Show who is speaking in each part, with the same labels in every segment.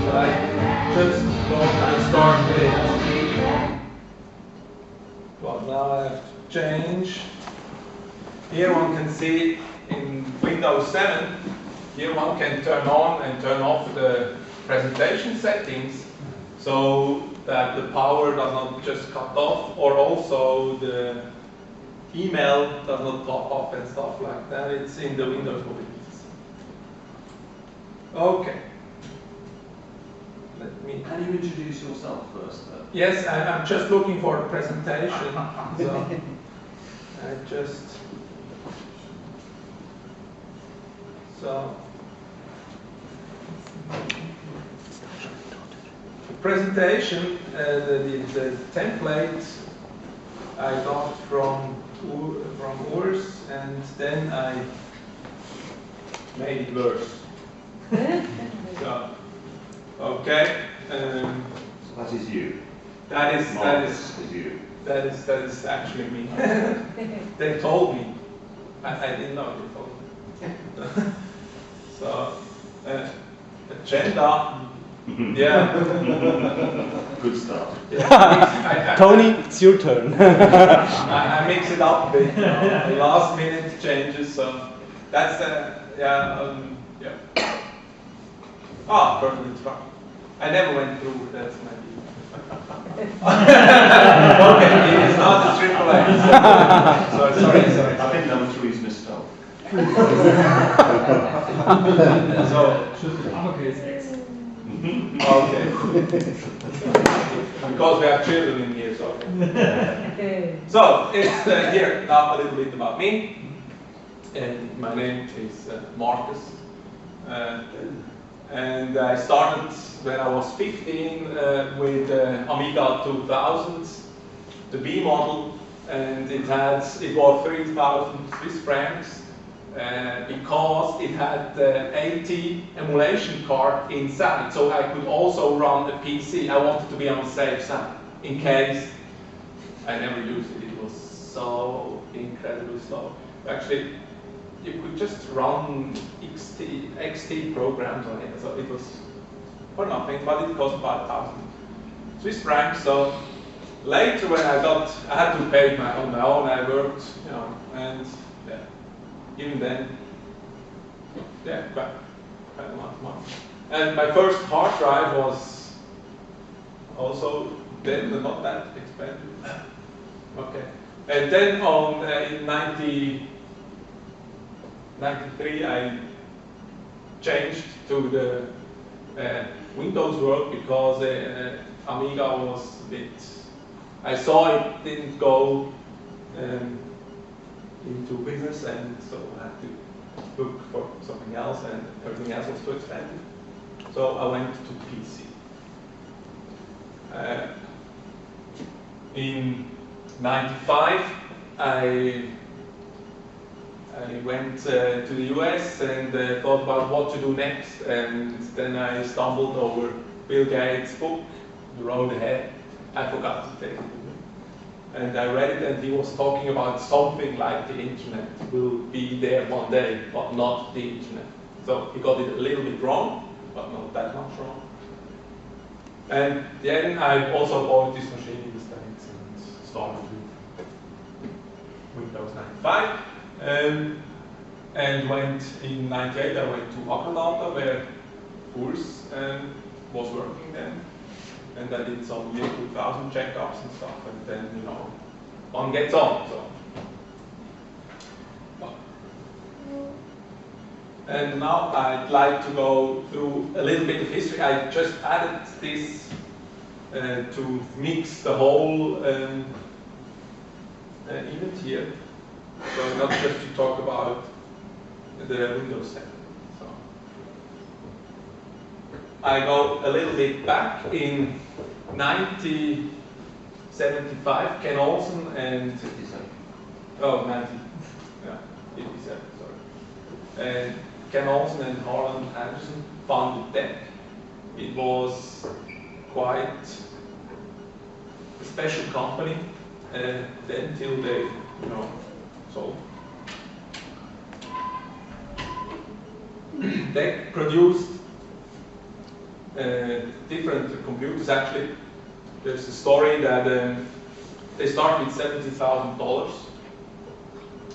Speaker 1: So I just go and start with it. Well, now I have to change. Here one can see in Windows 7, here one can turn on and turn off the presentation settings so that the power does not just cut off, or also the email does not pop up and stuff like that. It's in the Windows mobilities. Okay. Let me.
Speaker 2: Can you introduce yourself first?
Speaker 1: Yes, I'm just looking for a presentation. So I just. So. The presentation, the template I got from Urs, and then I made it worse. So, okay.
Speaker 2: So that is you.
Speaker 1: That is
Speaker 2: you.
Speaker 1: That is actually me. They told me. I didn't know they told me. So, agenda. Yeah.
Speaker 2: Good start.
Speaker 1: Yeah.
Speaker 3: Tony, it's your turn.
Speaker 1: I mix it up with last minute changes. So that's yeah. Ah, perfectly fine. I never went through. That's my deal. Okay, it is not a triple X. Sorry.
Speaker 2: I think number 3 is misspelled.
Speaker 1: So
Speaker 4: should be uppercase X.
Speaker 1: Okay. Because we have children in here, so. So it's here now a little bit about me, and my name is Markus. And I started when I was 15 with Amiga 2000, the B model, and it was 3,000 Swiss francs because it had the 80 emulation card inside, so I could also run the PC. I wanted to be on the safe side in case I never used it. It was so incredibly slow. Actually, you could just run XT programs on it, so it was for nothing, but it cost 5,000 Swiss francs. So later, when I had to pay on my own. I worked, and yeah, even then, yeah, quite a lot of money. And my first hard drive was also then not that expensive. Okay, and then in 1993, I changed to the Windows world because Amiga was a bit. I saw it didn't go into business, and so I had to look for something else, and everything else was too expensive. So I went to PC. In '95, I went to the US and thought about what to do next, and then I stumbled over Bill Gates' book, The Road Ahead. I forgot to take it with me. And I read it, and he was talking about something like the internet will be there one day, but not the internet. So he got it a little bit wrong, but not that much wrong. And then I also bought this machine in the States and started with Windows 95. And went in '98. I went to Atlanta, where Urs was working then, and I did some year 2000 checkups and stuff. And then one gets on. So, and now I'd like to go through a little bit of history. I just added this to mix the whole event here. So not just to talk about the Windows 7. So I go a little bit back in 1975. Ken Olsen and
Speaker 2: 57.
Speaker 1: Oh, 90. Yeah, 57. Sorry. And Ken Olsen and Harlan Anderson founded DEC. It was quite a special company then till they, sold. They produced different computers actually. There's a story that they started with $70,000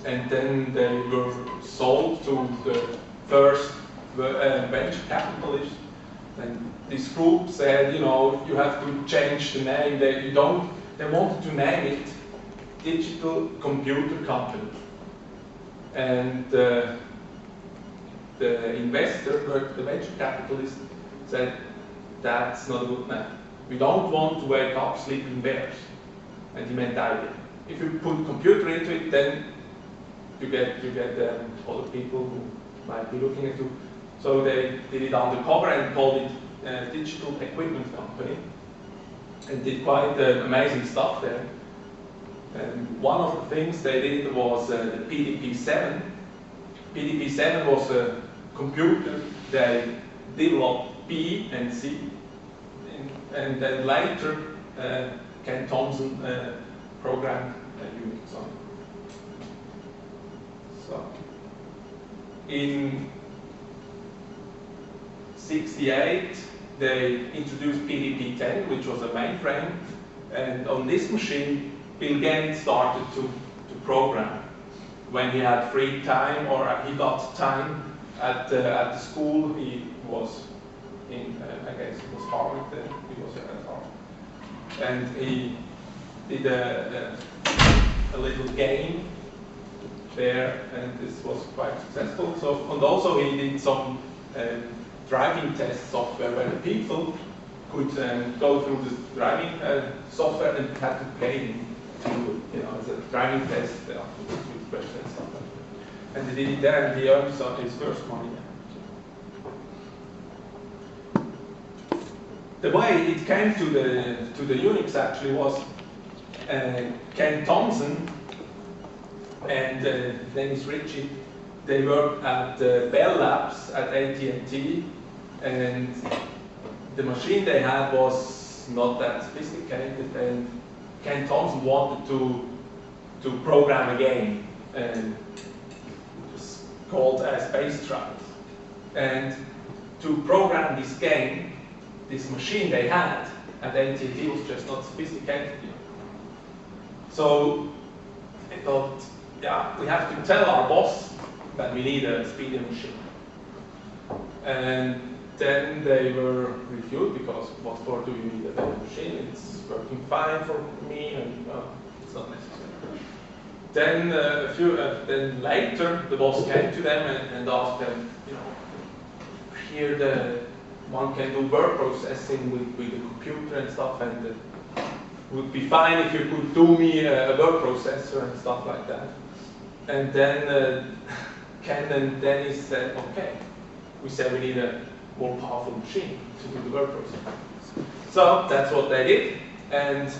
Speaker 1: and then they were sold to the first venture capitalist. And this group said, you know, you have to change the name. They wanted to name it Digital Computer Company. And the investor, the venture capitalist, said, that's not a good name. We don't want to wake up sleeping bears. And he meant idea. If you put computer into it, then you get other people who might be looking at you. So they did it undercover and called it Digital Equipment Company, and did quite amazing stuff there. And one of the things they did was the PDP-7. PDP-7 was a computer they developed B and C, and then later Ken Thompson programmed Unix on it. So in '68 they introduced PDP-10, which was a mainframe, and on this machine Bill Gates started to program when he had free time, or he got time at the school. He was in, I guess it was Harvard then, he was at Harvard. And he did a little game there, and this was quite successful. So, and also he did some driving test software where the people could go through the driving software and had to pay him to, you know, as a driving test with questions and stuff like that. And he did it there, and he earned his first money. The way it came to the Unix actually was Ken Thompson and Dennis Ritchie. They worked at Bell Labs at AT&T, and the machine they had was not that sophisticated, and Ken Thompson wanted to program a game, and it was called Space Travels. And to program this game, this machine they had at AT&T was just not sophisticated enough. So I thought, yeah, we have to tell our boss that we need a speedy machine. And then they were reviewed, because what for do you need a better machine? It's working fine for me, and it's not necessary. Then then later, the boss came to them and asked them, you know, here one can do word processing with the computer and stuff, and it would be fine if you could do me a word processor and stuff like that. And then Ken and Dennis said, okay, we said we need a more powerful machine to do the word processing. So that's what they did, and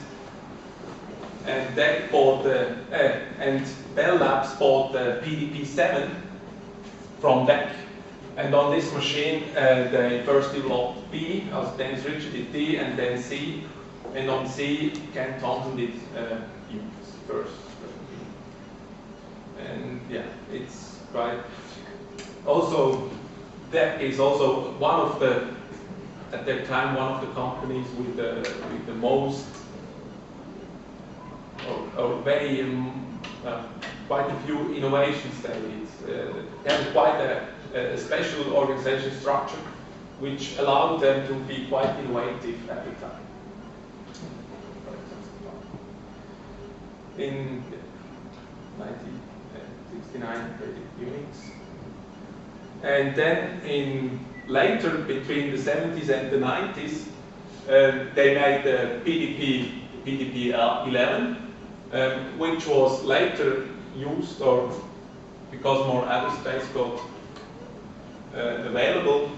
Speaker 1: they bought and Bell Labs bought the PDP-7 from DEC. And on this machine, they first developed B, as Dennis Ritchie did D, and then C. And on C, Ken Thompson did Unix first. And yeah, it's quite. Also, DEC is also one of the, at that time, one of the companies with the most, or very, quite a few innovations there. They have quite a special organization structure which allowed them to be quite innovative at the time. In 1969, they did Unix. And then later, between the 70s and the 90s, they made the PDP-11, which was later used, or because more address space got available,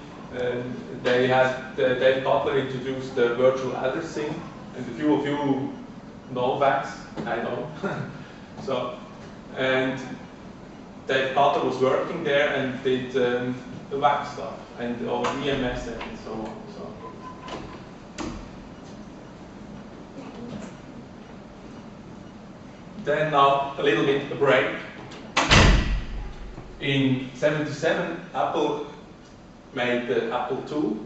Speaker 1: Dave Butler introduced the virtual addressing, and a few of you know VAX, I know. So, and Dave Butler was working there and did the VAX stuff, and all EMS and so on. So. Then now a little bit of a break. In '77, Apple made the Apple II,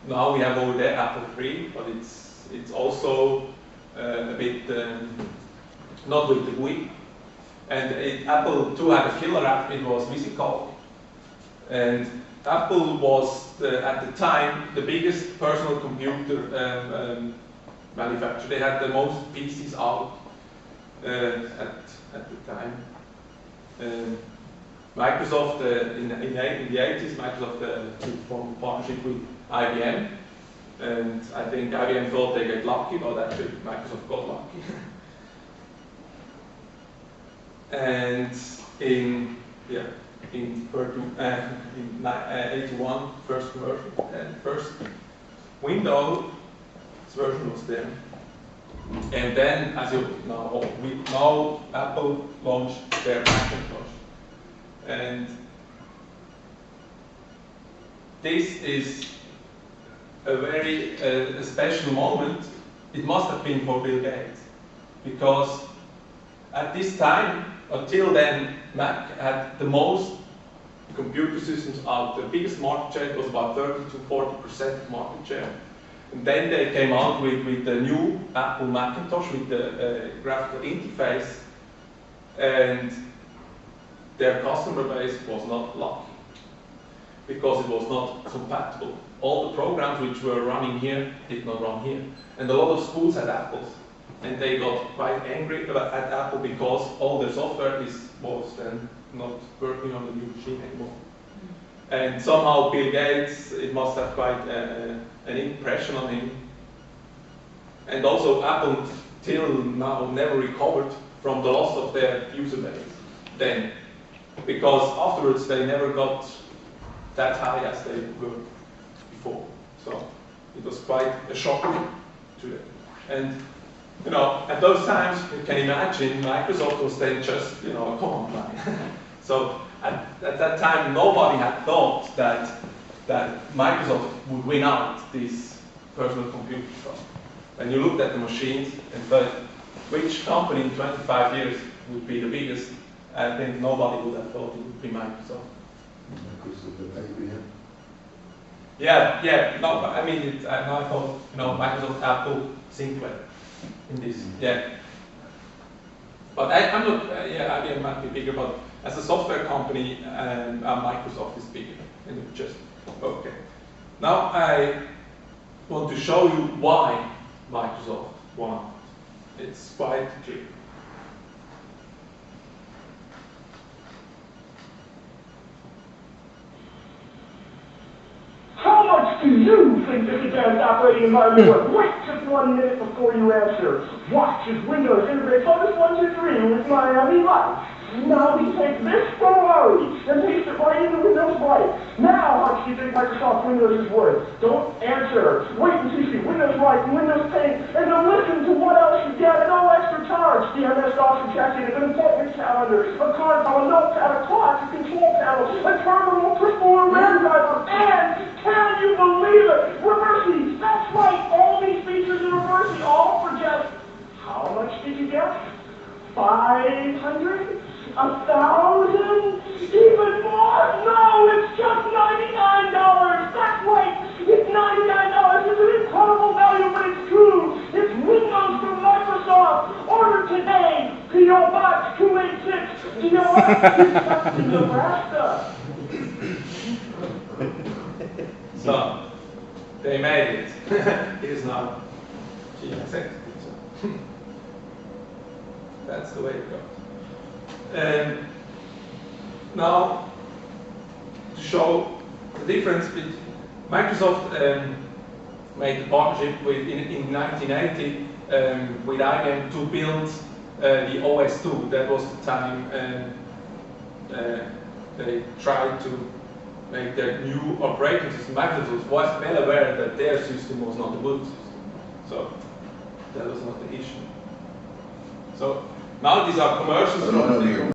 Speaker 1: now we have over there Apple III, but it's also a bit not with the GUI. And Apple II had a killer app. It was VisiCalc, and Apple was at the time the biggest personal computer manufacturer. They had the most PCs out at the time. Microsoft in the 80s, Microsoft formed a partnership with IBM, and I think IBM thought they got lucky, but actually Microsoft got lucky. And in 81, first version, and first Windows version was there. And then, as you know, now Apple launched their Macintosh. And this is a very special moment. It must have been for Bill Gates, because at this time, until then, Mac had the most computer systems out. The biggest market share was about 30 to 40% market share. And then they came out with the new Apple Macintosh with the graphical interface, and their customer base was not lucky because it was not compatible. All the programs which were running here did not run here. And a lot of schools had Apples, and they got quite angry at Apple because all their software was then not working on the new machine anymore. And somehow Bill Gates, it must have quite an impression on him. And also Apple till now never recovered from the loss of their user base then, because afterwards they never got that high as they were before. So it was quite a shock to them. And you know, at those times, you can imagine Microsoft was then just, you know, come on, man. So at that time, nobody had thought that Microsoft would win out this personal computer stuff. When you looked at the machines and thought, which company in 25 years would be the biggest, I think nobody would have thought it would be Microsoft. Yeah, no, I mean, I thought, you know, Microsoft, Apple, Sinclair. In this, yeah. But I'm not, IBM might be bigger, but as a software company, Microsoft is bigger. And it just, okay. Now I want to show you why Microsoft won. It's quite clear.
Speaker 3: How much do you think this advanced operating environment worth? Wait just 1 minute before you answer. Watch as Windows integrates Focus 123 with Miami Vice. Now we take this Ferrari and paste it right into Windows Right. Now, how much do you think Microsoft Windows is worth? Don't answer. Wait until you see Windows Right and Windows Paint, and then listen to what else you get at no extra charge. The MS-DOS executive, an appointment calendar, a card file, a notepad, a clock, a control panel, a terminal, crystal, a RAM drive, and can you believe it? Reversi. That's right. All these features in Reversi, all for just, how much did you get? 500? 1,000? Even more? No, it's just $99. That's right. It's $99. It's an incredible value, but it's true. It's Windows from Microsoft. Order today. P.O. Box 286. DOS in Nebraska.
Speaker 1: So, they made it. It is now GSX. That's the way it goes. Now, to show the difference between Microsoft made a partnership with in 1980 with IBM to build the OS2. That was the time they tried to make their new operating system. Microsoft was well aware that their system was not a good system, so that was not the issue. So now these are commercials from